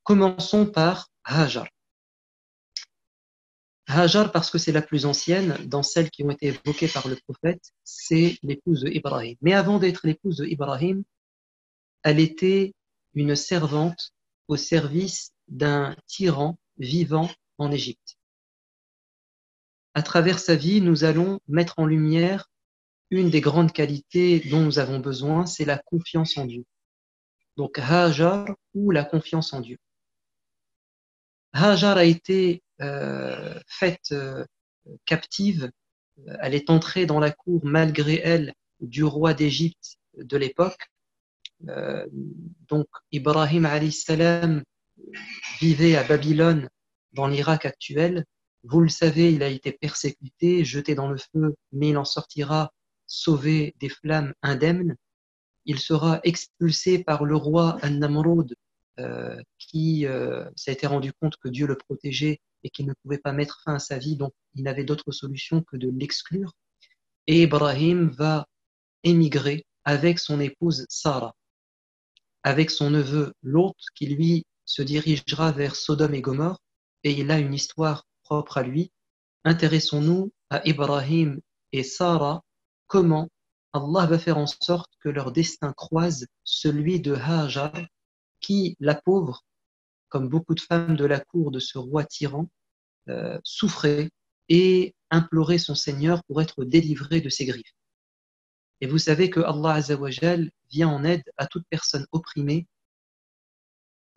Commençons par Hajar. Hajar, parce que c'est la plus ancienne, dans celles qui ont été évoquées par le prophète, c'est l'épouse de Ibrahim. Mais avant d'être l'épouse de Ibrahim, elle était une servante au service d'un tyran vivant en Égypte. À travers sa vie, nous allons mettre en lumière une des grandes qualités dont nous avons besoin, c'est la confiance en Dieu. Donc Hajar ou la confiance en Dieu. Hajar a été faite captive, elle est entrée dans la cour malgré elle du roi d'Égypte de l'époque. Donc Ibrahim alayhi salam vivait à Babylone dans l'Irak actuel. Vous le savez, il a été persécuté, jeté dans le feu, mais il en sortira sauvé des flammes indemnes. Il sera expulsé par le roi An-Namrud qui s'est été rendu compte que Dieu le protégeait et qu'il ne pouvait pas mettre fin à sa vie, donc il n'avait d'autre solution que de l'exclure. Et Ibrahim va émigrer avec son épouse Sarah, avec son neveu Lot, qui lui se dirigera vers Sodome et Gomorrhe, et il a une histoire propre à lui. Intéressons-nous à Ibrahim et Sarah, comment Allah va faire en sorte que leur destin croise celui de Hajar, qui, la pauvre, comme beaucoup de femmes de la cour de ce roi tyran, souffrait et implorait son Seigneur pour être délivré de ses griffes. Et vous savez que Allah Azzawajal vient en aide à toute personne opprimée,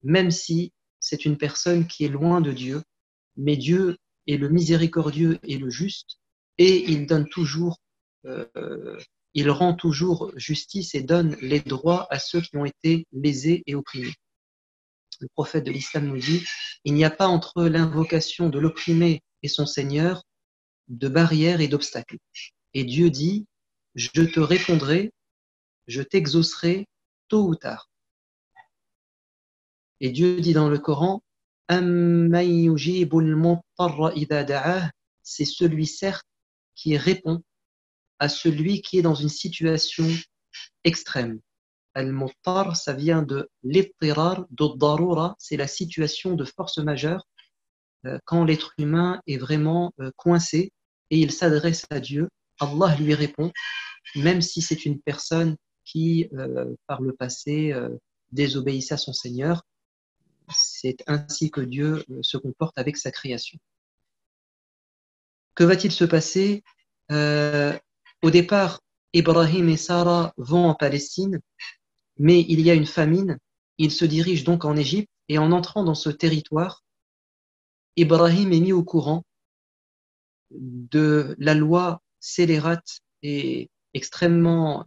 même si c'est une personne qui est loin de Dieu, mais Dieu est le miséricordieux et le juste, et il donne toujours, il rend toujours justice et donne les droits à ceux qui ont été lésés et opprimés. Le prophète de l'islam nous dit, il n'y a pas entre l'invocation de l'opprimé et son Seigneur de barrières et d'obstacles. Et Dieu dit, je te répondrai, je t'exaucerai tôt ou tard. Et Dieu dit dans le Coran, c'est celui certes qui répond à celui qui est dans une situation extrême. Al-Muttar, ça vient de l'ittirar, d'ad-darura, c'est la situation de force majeure quand l'être humain est vraiment coincé et il s'adresse à Dieu. Allah lui répond, même si c'est une personne qui, par le passé, désobéissait à son Seigneur. C'est ainsi que Dieu se comporte avec sa création. Que va-t-il se passer au départ, Ibrahim et Sarah vont en Palestine, mais il y a une famine. Ils se dirigent donc en Égypte et en entrant dans ce territoire, Ibrahim est mis au courant de la loi scélérate et extrêmement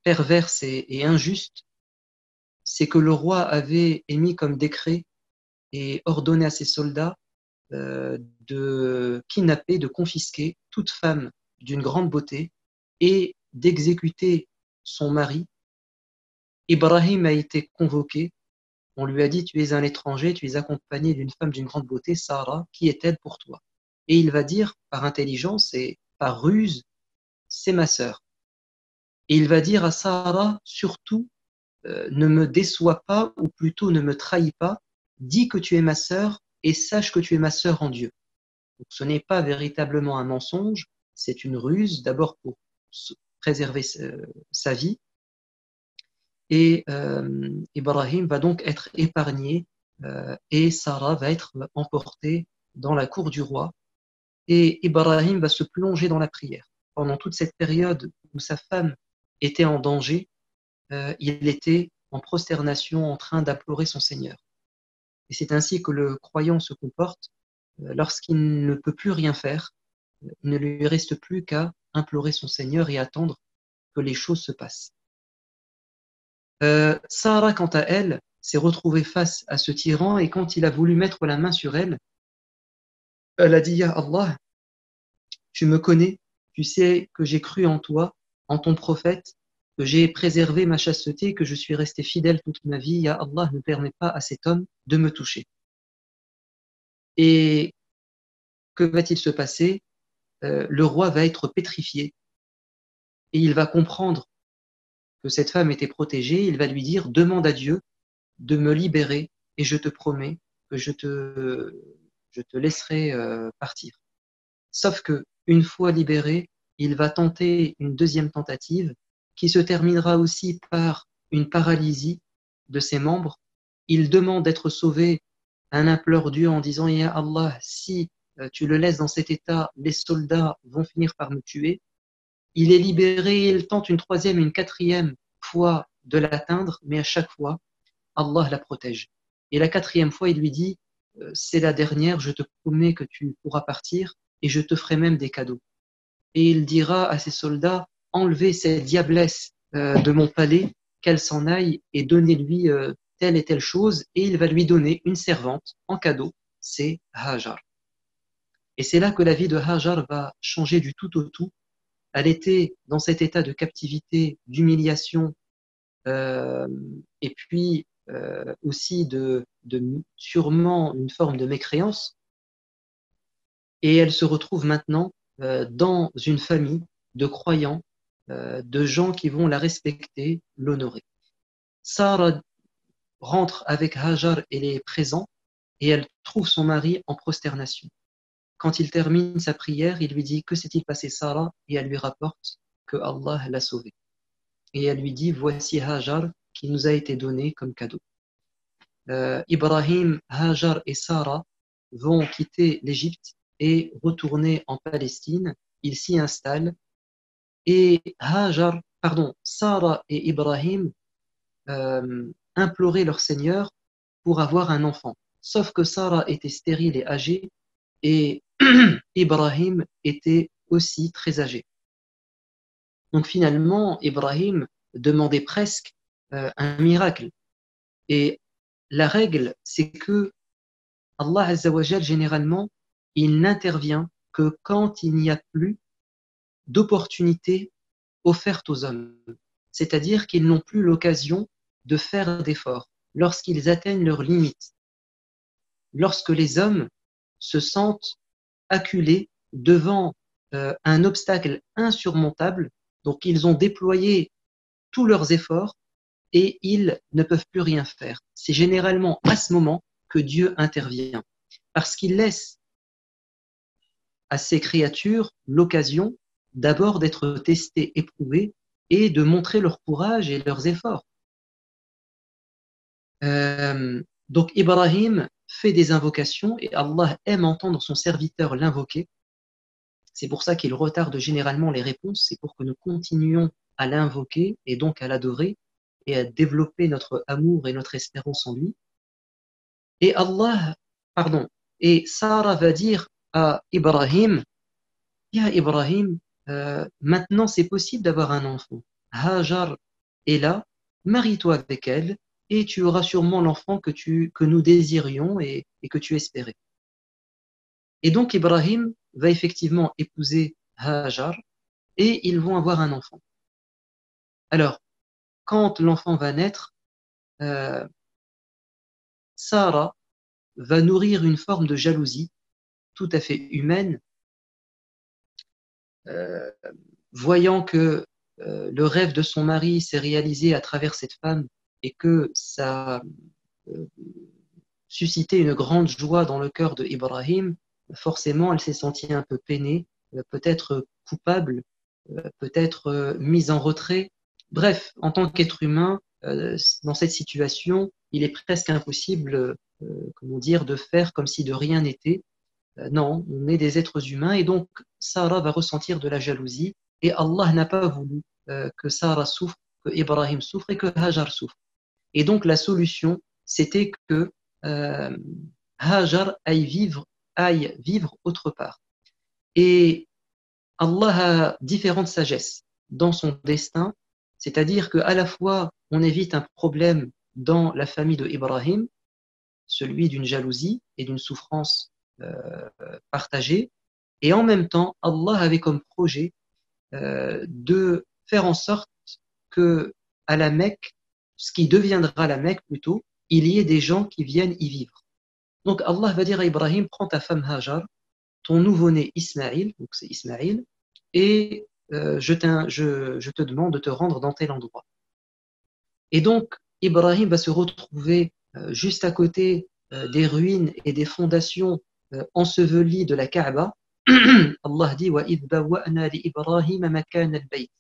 perverse et injuste. C'est que le roi avait émis comme décret et ordonné à ses soldats de kidnapper, de confisquer toute femme d'une grande beauté et d'exécuter son mari. Ibrahim a été convoqué. On lui a dit, tu es un étranger, tu es accompagné d'une femme d'une grande beauté, Sarah, qui est-elle pour toi? Et il va dire, par intelligence et par ruse, c'est ma sœur. Et il va dire à Sarah, surtout, ne me déçois pas, ou plutôt ne me trahis pas, dis que tu es ma sœur et sache que tu es ma sœur en Dieu. Donc, ce n'est pas véritablement un mensonge, c'est une ruse, d'abord pour préserver sa vie. Et Ibrahim va donc être épargné et Sarah va être emportée dans la cour du roi. Et Ibrahim va se plonger dans la prière. Pendant toute cette période où sa femme était en danger, il était en prosternation en train d'implorer son Seigneur. Et c'est ainsi que le croyant se comporte lorsqu'il ne peut plus rien faire. Il ne lui reste plus qu'à implorer son Seigneur et attendre que les choses se passent. Sarah, quant à elle, s'est retrouvée face à ce tyran et quand il a voulu mettre la main sur elle, elle a dit, Ya Allah, tu me connais, tu sais que j'ai cru en toi, en ton prophète, que j'ai préservé ma chasteté, que je suis resté fidèle toute ma vie. Ya Allah, ne permets pas à cet homme de me toucher. Et que va-t-il se passer? Le roi va être pétrifié et il va comprendre que cette femme était protégée. Il va lui dire, demande à Dieu de me libérer et je te promets que je te laisserai partir. Sauf que une fois libéré, il va tenter une deuxième tentative qui se terminera aussi par une paralysie de ses membres. Il demande d'être sauvé, un implore Dieu en disant Ya Allah, si tu le laisses dans cet état, les soldats vont finir par me tuer. Il est libéré, il tente une troisième, une quatrième fois de l'atteindre, mais à chaque fois, Allah la protège. Et la quatrième fois, il lui dit c'est la dernière, je te promets que tu pourras partir et je te ferai même des cadeaux. Et il dira à ses soldats enlevez cette diablesse de mon palais, qu'elle s'en aille et donnez-lui telle et telle chose. Et il va lui donner une servante en cadeau, c'est Hajar. Et c'est là que la vie de Hajar va changer du tout au tout. Elle était dans cet état de captivité, d'humiliation, euh, et puis aussi de sûrement une forme de mécréance. Et elle se retrouve maintenant dans une famille de croyants, de gens qui vont la respecter, l'honorer. Sarah rentre avec Hajar et les présents et elle trouve son mari en prosternation. Quand il termine sa prière, il lui dit que s'est-il passé Sarah et elle lui rapporte que Allah l'a sauvée. Et elle lui dit voici Hajar qui nous a été donné comme cadeau. Ibrahim, Hajar et Sarah vont quitter l'Égypte et retourner en Palestine. Ils s'y installent et Sarah et Ibrahim imploraient leur Seigneur pour avoir un enfant. Sauf que Sarah était stérile et âgée et Ibrahim était aussi très âgé. Donc finalement, Ibrahim demandait presque un miracle. Et la règle, c'est que Allah Azza wa Jal, généralement, il n'intervient que quand il n'y a plus d'opportunités offertes aux hommes. C'est-à-dire qu'ils n'ont plus l'occasion de faire d'efforts lorsqu'ils atteignent leurs limites. Lorsque les hommes se sentent acculés devant un obstacle insurmontable, donc ils ont déployé tous leurs efforts et ils ne peuvent plus rien faire. C'est généralement à ce moment que Dieu intervient, parce qu'il laisse à ces créatures l'occasion d'abord d'être testées, éprouvées et de montrer leur courage et leurs efforts. Donc Ibrahim fait des invocations et Allah aime entendre son serviteur l'invoquer. C'est pour ça qu'il retarde généralement les réponses, c'est pour que nous continuions à l'invoquer et donc à l'adorer et à développer notre amour et notre espérance en lui. Et et Sarah va dire à Ibrahim, Ya Ibrahim, maintenant c'est possible d'avoir un enfant. Hajar est là, marie-toi avec elle et tu auras sûrement l'enfant que nous désirions et que tu espérais. Et donc Ibrahim va effectivement épouser Hajar et ils vont avoir un enfant. Alors, quand l'enfant va naître, euh, Sarah va nourrir une forme de jalousie tout à fait humaine, euh, voyant que le rêve de son mari s'est réalisé à travers cette femme et que ça a suscité une grande joie dans le cœur de Ibrahim, forcément elle s'est sentie un peu peinée, peut-être coupable, peut-être mise en retrait. Bref, en tant qu'être humain, dans cette situation, il est presque impossible, comment dire, de faire comme si de rien n'était. Non, on est des êtres humains et donc Sarah va ressentir de la jalousie et Allah n'a pas voulu que Sarah souffre, que Ibrahim souffre et que Hajar souffre. Et donc la solution, c'était que euh, Hajar aille vivre autre part. Et Allah a différentes sagesses dans son destin, c'est-à-dire qu'à la fois on évite un problème dans la famille de Ibrahim, celui d'une jalousie et d'une souffrance partagée, et en même temps Allah avait comme projet de faire en sorte que à la Mecque, ce qui deviendra la Mecque plutôt, il y ait des gens qui viennent y vivre. Donc Allah va dire à Ibrahim, prends ta femme Hajar, ton nouveau-né Ismaïl, donc c'est Ismaïl, et je te demande de te rendre dans tel endroit. Et donc, Ibrahim va se retrouver juste à côté des ruines et des fondations ensevelies de la Kaaba. Allah dit وَإِذْ بَوَّأْنَا لِإِبْرَاهِيمَ مَكَانَ الْبَيْتِ.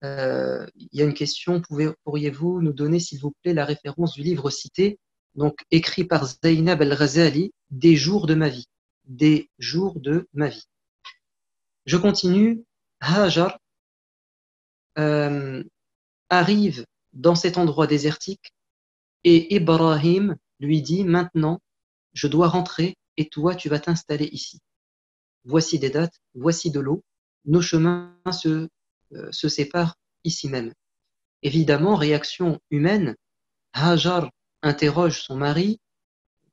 Il y a une question, pourriez-vous nous donner s'il vous plaît la référence du livre cité, donc écrit par Zainab al-Ghazali, Des jours de ma vie. Des jours de ma vie. Je continue. Hajar arrive dans cet endroit désertique et Ibrahim lui dit maintenant, je dois rentrer et toi, tu vas t'installer ici. Voici des dates, voici de l'eau, nos chemins se séparent ici même. Évidemment, réaction humaine, Hajar interroge son mari,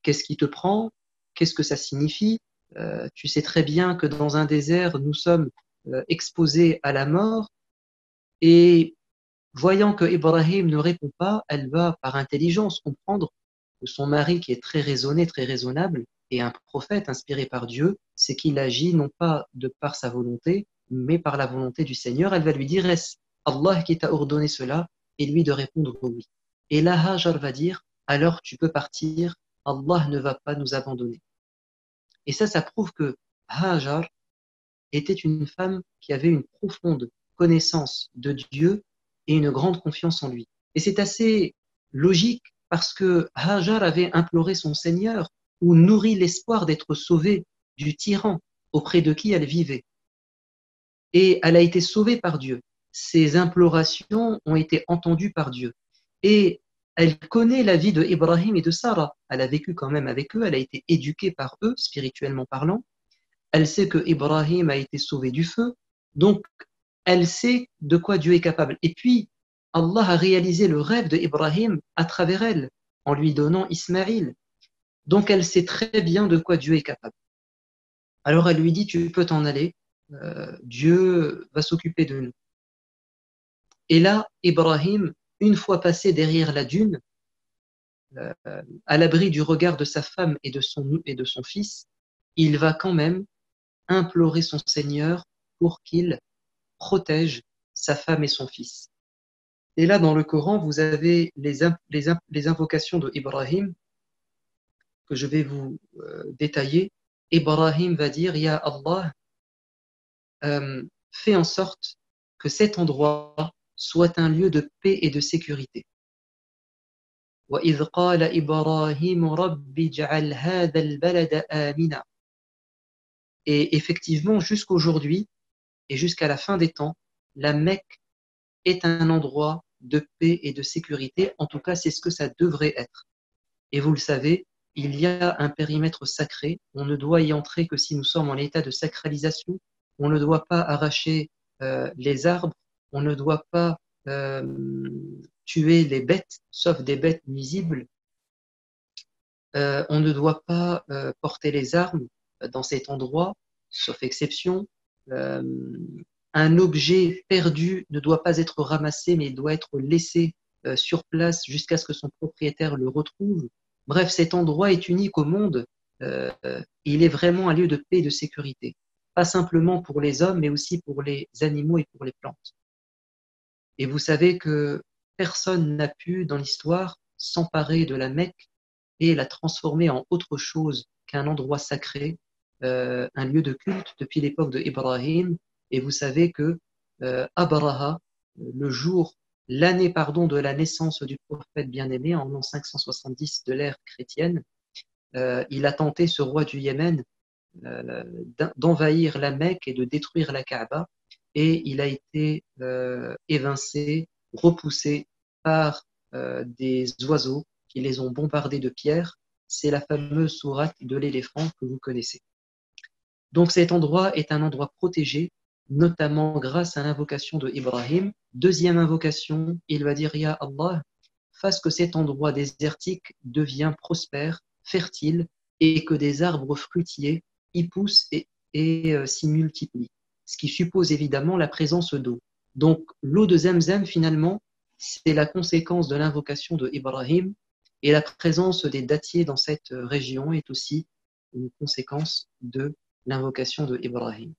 qu'est-ce qui te prend? Qu'est-ce que ça signifie? Tu sais très bien que dans un désert, nous sommes exposés à la mort. Et voyant que Ibrahim ne répond pas, elle va par intelligence comprendre que son mari, qui est très raisonné, très raisonnable, et un prophète inspiré par Dieu, c'est qu'il agit non pas de par sa volonté, mais par la volonté du Seigneur. Elle va lui dire, est-ce Allah qui t'a ordonné cela? Et lui de répondre oui. Et là, Hajar va dire, alors tu peux partir, Allah ne va pas nous abandonner. Et ça prouve que Hajar était une femme qui avait une profonde connaissance de Dieu et une grande confiance en lui. Et c'est assez logique parce que Hajar avait imploré son Seigneur ou nourri l'espoir d'être sauvée du tyran auprès de qui elle vivait. Et elle a été sauvée par Dieu. Ses implorations ont été entendues par Dieu. Et elle connaît la vie de Ibrahim et de Sarah. Elle a vécu quand même avec eux, elle a été éduquée par eux, spirituellement parlant. Elle sait que Ibrahim a été sauvé du feu, donc elle sait de quoi Dieu est capable. Et puis, Allah a réalisé le rêve de Ibrahim à travers elle, en lui donnant Ismaïl. Donc elle sait très bien de quoi Dieu est capable. Alors elle lui dit, tu peux t'en aller, Dieu va s'occuper de nous. Et là, Ibrahim, une fois passé derrière la dune, à l'abri du regard de sa femme et de son fils, il va quand même implorer son Seigneur pour qu'il protège sa femme et son fils. Et là, dans le Coran, vous avez les invocations de Ibrahim que je vais vous détailler. Ibrahim va dire, Ya Allah, fais en sorte que cet endroit soit un lieu de paix et de sécurité. وَإِذْ قَالَ إِبْرَاهِيمُ رَبِّ اجْعَلْ هَذَا الْبَلَدَ آمِنًا. Et effectivement, jusqu'aujourd'hui et jusqu'à la fin des temps, la Mecque est un endroit de paix et de sécurité. En tout cas, c'est ce que ça devrait être. Et vous le savez, il y a un périmètre sacré. On ne doit y entrer que si nous sommes en état de sacralisation. On ne doit pas arracher les arbres. On ne doit pas tuer les bêtes, sauf des bêtes nuisibles. On ne doit pas porter les armes dans cet endroit, sauf exception. Euh, un objet perdu ne doit pas être ramassé, mais doit être laissé sur place jusqu'à ce que son propriétaire le retrouve. Bref, cet endroit est unique au monde. Il est vraiment un lieu de paix et de sécurité. Pas simplement pour les hommes, mais aussi pour les animaux et pour les plantes. Et vous savez que personne n'a pu, dans l'histoire, s'emparer de la Mecque et la transformer en autre chose qu'un endroit sacré, un lieu de culte depuis l'époque de Ibrahim. Et vous savez que Abraha, l'année de la naissance du prophète bien-aimé, en l'an 570 de l'ère chrétienne, il a tenté, ce roi du Yémen, d'envahir la Mecque et de détruire la Kaaba. Et il a été évincé, repoussé par des oiseaux qui les ont bombardés de pierres. C'est la fameuse sourate de l'éléphant que vous connaissez. Donc cet endroit est un endroit protégé, notamment grâce à l'invocation de Ibrahim. Deuxième invocation, il va dire, Ya Allah, fasse que cet endroit désertique devienne prospère, fertile, et que des arbres fruitiers y poussent et s'y multiplient. Ce qui suppose évidemment la présence d'eau. Donc l'eau de Zemzem, finalement, c'est la conséquence de l'invocation de Ibrahim, et la présence des dattiers dans cette région est aussi une conséquence de l'invocation de Ibrahim.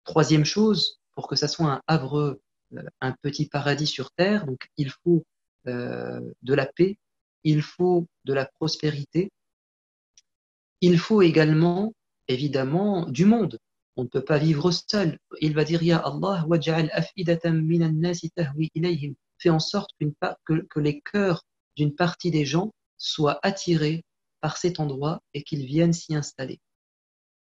Troisième chose, pour que ça soit un havre un petit paradis sur terre, donc il faut de la paix, il faut de la prospérité, il faut également, évidemment, du monde. On ne peut pas vivre seul. Il va dire, Ya Allah, waj'al af'idatan minan nasi tahwi ilayhim. Fais en sorte que les cœurs d'une partie des gens soient attirés par cet endroit et qu'ils viennent s'y installer.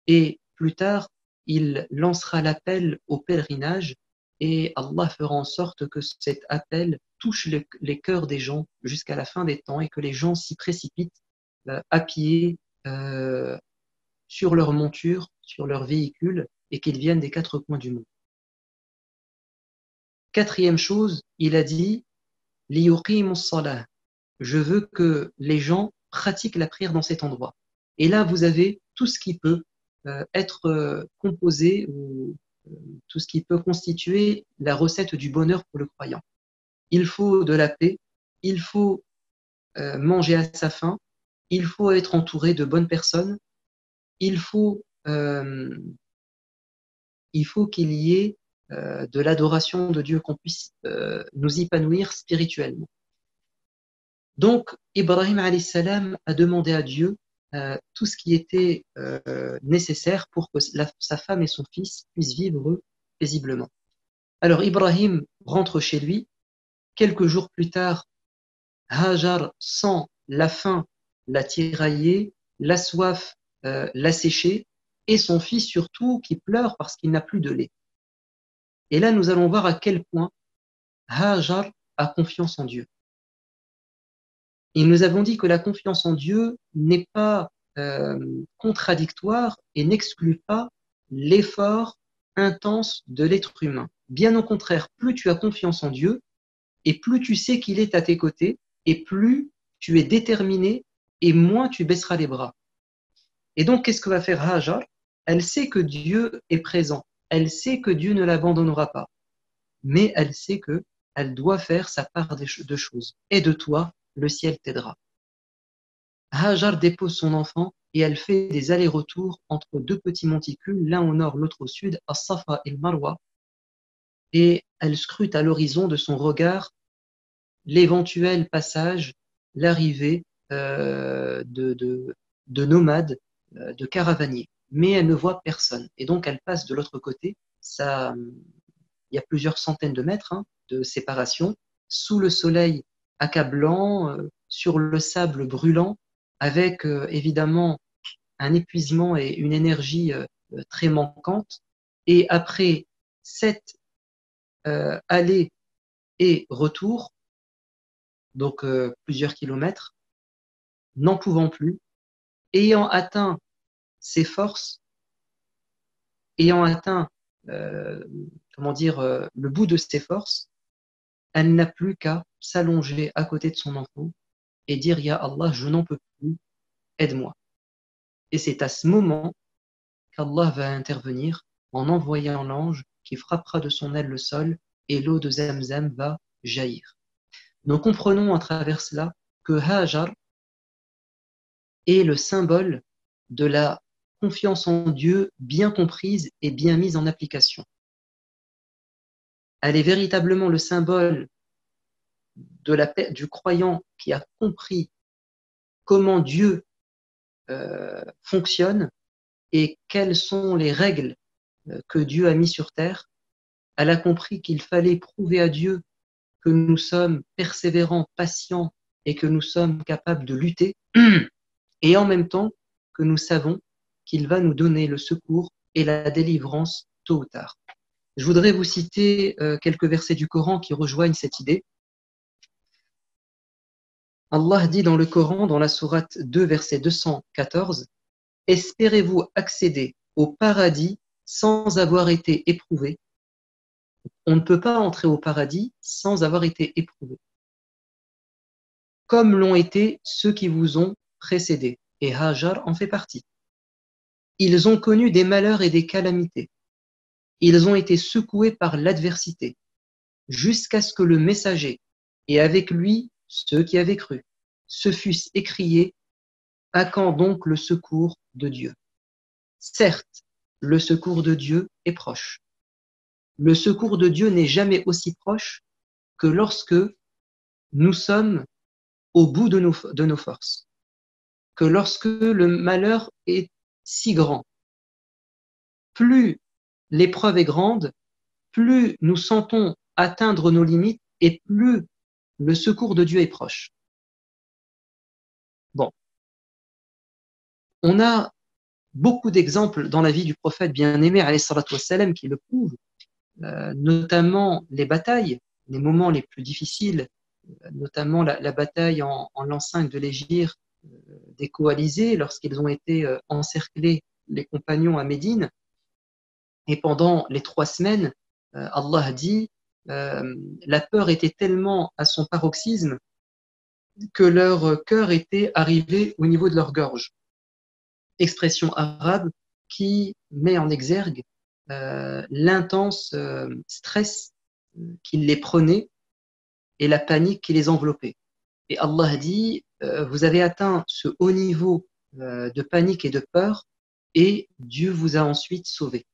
Et plus tard, il lancera l'appel au pèlerinage et Allah fera en sorte que cet appel touche les cœurs des gens jusqu'à la fin des temps et que les gens s'y précipitent à pied, euh, sur leur monture, sur leur véhicule et qu'ils viennent des quatre coins du monde. Quatrième chose, il a dit liyuqimus salah. Je veux que les gens pratiquent la prière dans cet endroit. Et là, vous avez tout ce qui peut être composé ou tout ce qui peut constituer la recette du bonheur pour le croyant. Il faut de la paix, il faut manger à sa faim, il faut être entouré de bonnes personnes, il faut, euh, il faut qu'il y ait de l'adoration de Dieu, qu'on puisse nous épanouir spirituellement. Donc, Ibrahim alayhi salam a demandé à Dieu tout ce qui était nécessaire pour que sa femme et son fils puissent vivre paisiblement. Alors, Ibrahim rentre chez lui. Quelques jours plus tard, Hajar sent la faim la tirailler, la soif la sécher, et son fils surtout qui pleure parce qu'il n'a plus de lait. Et là, nous allons voir à quel point Hajar a confiance en Dieu. Et nous avons dit que la confiance en Dieu n'est pas contradictoire et n'exclut pas l'effort intense de l'être humain. Bien au contraire, plus tu as confiance en Dieu et plus tu sais qu'il est à tes côtés et plus tu es déterminé et moins tu baisseras les bras. Et donc, qu'est-ce que va faire Hajar? Elle sait que Dieu est présent. Elle sait que Dieu ne l'abandonnera pas. Mais elle sait que elle doit faire sa part de choses. Et de toi, le ciel t'aidera. Hajar dépose son enfant et elle fait des allers-retours entre deux petits monticules, l'un au nord, l'autre au sud, à Safa et le Marwa, et elle scrute à l'horizon de son regard l'éventuel passage, l'arrivée de nomades, de caravaniers. Mais elle ne voit personne. Et donc elle passe de l'autre côté. Ça, il y a plusieurs centaines de mètres de séparation, sous le soleil accablant, sur le sable brûlant, avec évidemment un épuisement et une énergie très manquante. Et après 7 allées et retours, donc plusieurs kilomètres, n'en pouvant plus, ayant atteint ses forces, ayant atteint, euh, comment dire, le bout de ses forces, elle n'a plus qu'à s'allonger à côté de son enfant et dire, Ya Allah, je n'en peux plus, aide-moi. Et c'est à ce moment qu'Allah va intervenir en envoyant l'ange qui frappera de son aile le sol et l'eau de Zamzam va jaillir. Nous comprenons à travers cela que Hajar est le symbole de la confiance en Dieu bien comprise et bien mise en application. Elle est véritablement le symbole du croyant qui a compris comment Dieu fonctionne et quelles sont les règles que Dieu a mis sur terre. Elle a compris qu'il fallait prouver à Dieu que nous sommes persévérants, patients et que nous sommes capables de lutter, et en même temps que nous savons qu'il va nous donner le secours et la délivrance tôt ou tard. Je voudrais vous citer quelques versets du Coran qui rejoignent cette idée. Allah dit dans le Coran, dans la sourate 2, verset 214, « Espérez-vous accéder au paradis sans avoir été éprouvé? On ne peut pas entrer au paradis sans avoir été éprouvé. Comme l'ont été ceux qui vous ont précédés. » Et Hajar en fait partie. Ils ont connu des malheurs et des calamités. Ils ont été secoués par l'adversité, jusqu'à ce que le messager, et avec lui ceux qui avaient cru, se fussent écriés, à quand donc le secours de Dieu? Certes, le secours de Dieu est proche. le secours de Dieu n'est jamais aussi proche que lorsque nous sommes au bout de nos forces, que lorsque le malheur est si grand. Plus l'épreuve est grande, plus nous sentons atteindre nos limites et plus le secours de Dieu est proche. Bon, on a beaucoup d'exemples dans la vie du prophète bien-aimé, alayhi salatu wassalam, qui le prouvent, notamment les batailles, les moments les plus difficiles, notamment la bataille en l'an 5 de l'Hégire des coalisés, lorsqu'ils ont été encerclés, les compagnons à Médine. Et pendant les 3 semaines, Allah dit, la peur était tellement à son paroxysme que leur cœur était arrivé au niveau de leur gorge. Expression arabe qui met en exergue l'intense stress qui les prenait et la panique qui les enveloppait. Et Allah dit, vous avez atteint ce haut niveau de panique et de peur et Dieu vous a ensuite sauvé.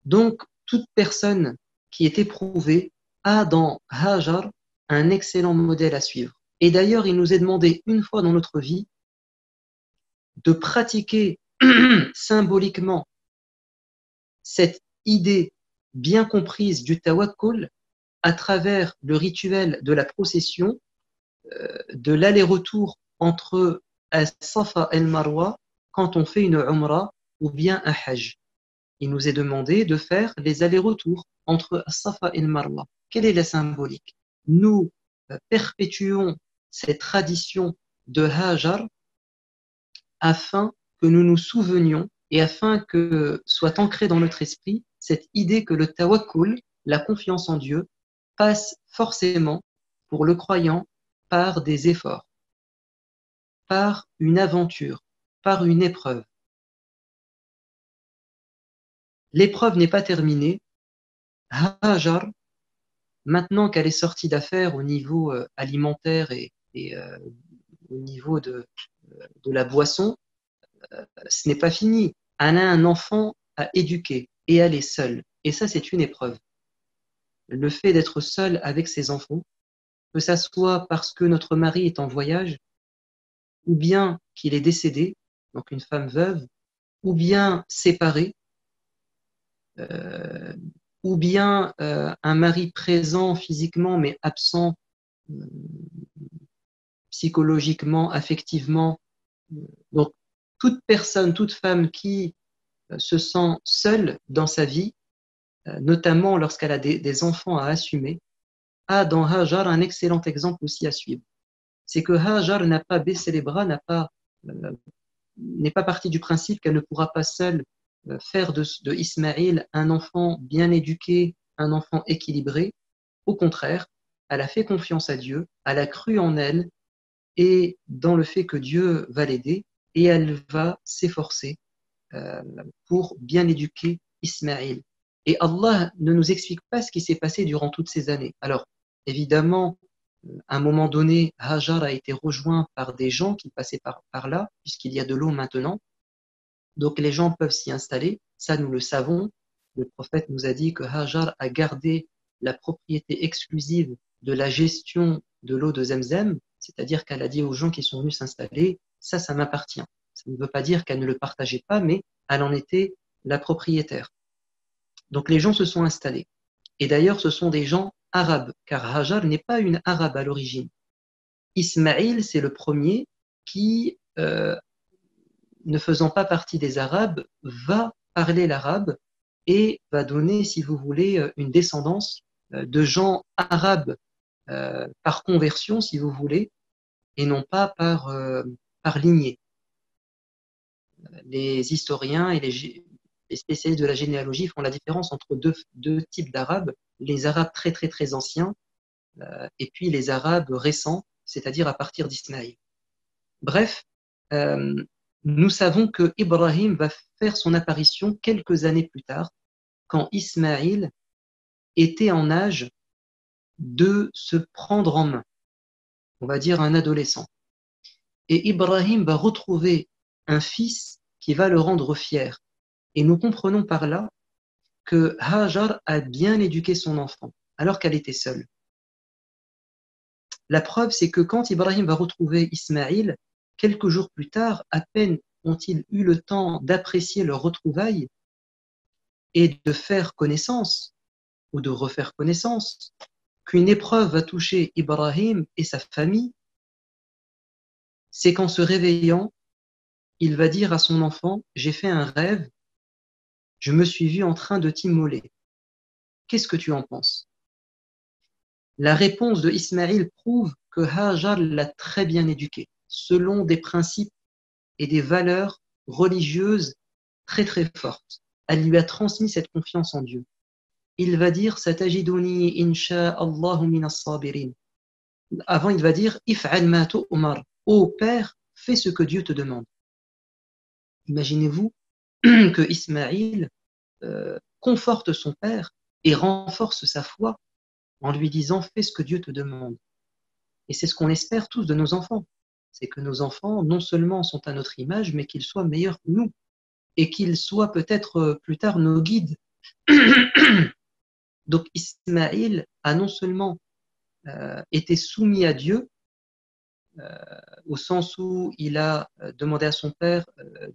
Donc, toute personne qui est éprouvée a dans Hajar un excellent modèle à suivre. Et d'ailleurs, il nous est demandé une fois dans notre vie de pratiquer symboliquement cette idée bien comprise du tawakkul à travers le rituel de la procession, de l'aller-retour entre As-Safa et Al-Marwa quand on fait une Umrah ou bien un Hajj. Il nous est demandé de faire les allers-retours entre As-Safa et Al-Marwa. Quelle est la symbolique? Nous perpétuons cette tradition de Hajar afin que nous nous souvenions et afin que soit ancrée dans notre esprit cette idée que le tawakkul, la confiance en Dieu, passe forcément pour le croyant par des efforts, par une aventure, par une épreuve. L'épreuve n'est pas terminée. Hajar, maintenant qu'elle est sortie d'affaire au niveau alimentaire et au niveau de la boisson, ce n'est pas fini. Elle a un enfant à éduquer et elle est seule. Et ça, c'est une épreuve. Le fait d'être seul avec ses enfants, que ça soit parce que notre mari est en voyage, ou bien qu'il est décédé, donc une femme veuve, ou bien séparé, euh, ou bien un mari présent physiquement mais absent psychologiquement, affectivement. Donc, toute personne, toute femme qui se sent seule dans sa vie, notamment lorsqu'elle a des enfants à assumer, a dans Hajar un excellent exemple aussi à suivre. C'est que Hajar n'a pas baissé les bras, n'est pas partie du principe qu'elle ne pourra pas seule faire de Ismaïl un enfant bien éduqué, un enfant équilibré. Au contraire, elle a fait confiance à Dieu, elle a cru en elle et dans le fait que Dieu va l'aider et elle va s'efforcer pour bien éduquer Ismaïl. Et Allah ne nous explique pas ce qui s'est passé durant toutes ces années. Alors, évidemment, à un moment donné, Hajar a été rejoint par des gens qui passaient par là, puisqu'il y a de l'eau maintenant. Donc les gens peuvent s'y installer, ça nous le savons. Le prophète nous a dit que Hajar a gardé la propriété exclusive de la gestion de l'eau de Zemzem, c'est-à-dire qu'elle a dit aux gens qui sont venus s'installer, ça m'appartient. Ça ne veut pas dire qu'elle ne le partageait pas, mais elle en était la propriétaire. Donc les gens se sont installés. Et d'ailleurs, ce sont des gens arabes, car Hajar n'est pas une arabe à l'origine. Ismaïl, c'est le premier qui, ne faisant pas partie des arabes, va parler l'arabe et va donner, si vous voulez, une descendance de gens arabes par conversion, si vous voulez, et non pas par lignée. Les historiens et les spécialistes de la généalogie font la différence entre deux types d'arabes, les arabes très très très anciens et puis les arabes récents, c'est-à-dire à partir d'Ismaïl. Bref, nous savons que Ibrahim va faire son apparition quelques années plus tard, quand Ismaïl était en âge de se prendre en main, on va dire un adolescent. Et Ibrahim va retrouver un fils qui va le rendre fier. Et nous comprenons par là que Hajar a bien éduqué son enfant, alors qu'elle était seule. La preuve, c'est que quand Ibrahim va retrouver Ismaïl, quelques jours plus tard, à peine ont-ils eu le temps d'apprécier leur retrouvaille et de faire connaissance, ou de refaire connaissance, qu'une épreuve va toucher Ibrahim et sa famille, c'est qu'en se réveillant, il va dire à son enfant, j'ai fait un rêve, je me suis vu en train de t'immoler. Qu'est-ce que tu en penses? La réponse de Ismaïl prouve que Hajar l'a très bien éduqué, selon des principes et des valeurs religieuses très très fortes. Elle lui a transmis cette confiance en Dieu. Il va dire Satajiduni insha'Allahu minas sabirin. Avant, il va dire If'al ma tu'mar. Ô père, fais ce que Dieu te demande. Imaginez-vous que Ismaïl conforte son père et renforce sa foi en lui disant fais ce que Dieu te demande. Et c'est ce qu'on espère tous de nos enfants. C'est que nos enfants, non seulement sont à notre image, mais qu'ils soient meilleurs que nous et qu'ils soient peut-être plus tard nos guides. Donc Ismaïl a non seulement été soumis à Dieu, au sens où il a demandé à son père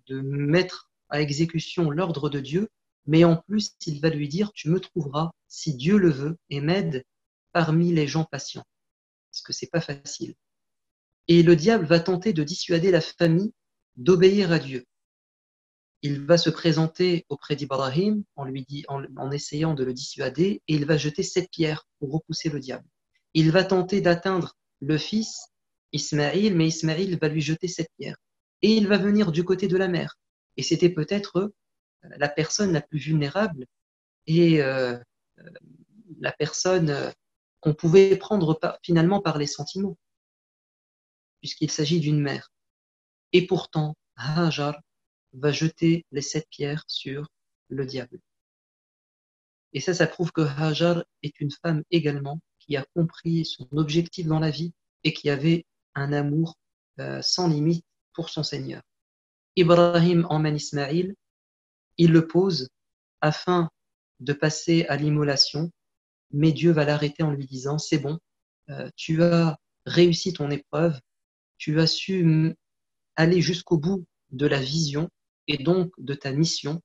de mettre à exécution l'ordre de Dieu, mais en plus il va lui dire tu me trouveras, si Dieu le veut, et m'aide parmi les gens patients. Parce que c'est pas facile. Et le diable va tenter de dissuader la famille d'obéir à Dieu. Il va se présenter auprès d'Ibrahim en essayant de le dissuader, et il va jeter 7 pierres pour repousser le diable. Il va tenter d'atteindre le fils Ismaïl, mais Ismaïl va lui jeter 7 pierres. Et il va venir du côté de la mère. Et c'était peut-être la personne la plus vulnérable et la personne qu'on pouvait prendre finalement par les sentiments, puisqu'il s'agit d'une mère. Et pourtant, Hajar va jeter les 7 pierres sur le diable. Et ça prouve que Hajar est une femme également qui a compris son objectif dans la vie et qui avait un amour sans limite pour son Seigneur. Ibrahim emmène Ismaïl, il le pose afin de passer à l'immolation, mais Dieu va l'arrêter en lui disant c'est bon, tu as réussi ton épreuve, tu as su aller jusqu'au bout de la vision et donc de ta mission.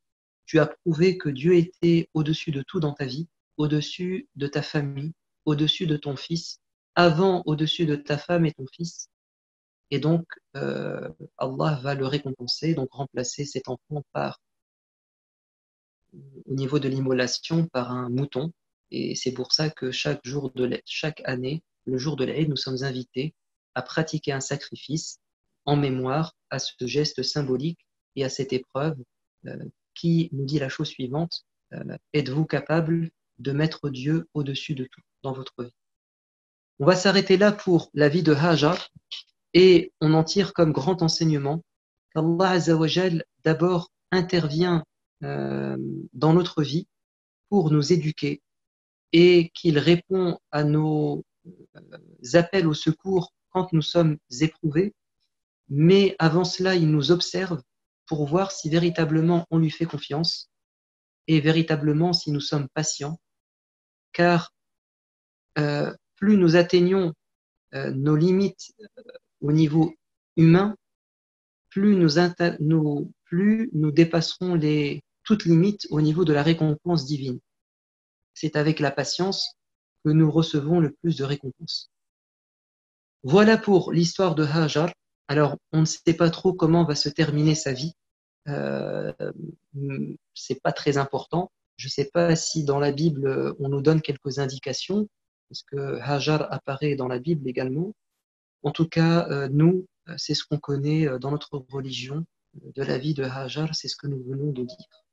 Tu as prouvé que Dieu était au-dessus de tout dans ta vie, au-dessus de ta famille, au-dessus de ton fils, avant au-dessus de ta femme et ton fils. Et donc, Allah va le récompenser, donc remplacer cet enfant au niveau de l'immolation par un mouton. Et c'est pour ça que chaque année, le jour de l'Aïd, nous sommes invités à pratiquer un sacrifice en mémoire à ce geste symbolique et à cette épreuve qui nous dit la chose suivante, êtes-vous capable de mettre Dieu au-dessus de tout dans votre vie? On va s'arrêter là pour la vie de Hajar et on en tire comme grand enseignement qu'Allah Azzawajal d'abord intervient dans notre vie pour nous éduquer et qu'il répond à nos appels au secours quand nous sommes éprouvés, mais avant cela, il nous observe pour voir si véritablement on lui fait confiance et véritablement si nous sommes patients, car plus nous atteignons nos limites au niveau humain, plus nous dépasserons toutes limites au niveau de la récompense divine. C'est avec la patience que nous recevons le plus de récompenses. Voilà pour l'histoire de Hajar. Alors, on ne sait pas trop comment va se terminer sa vie. C'est pas très important. Je ne sais pas si dans la Bible on nous donne quelques indications, parce que Hajar apparaît dans la Bible également. En tout cas, nous, c'est ce qu'on connaît dans notre religion de la vie de Hajar, c'est ce que nous venons de dire.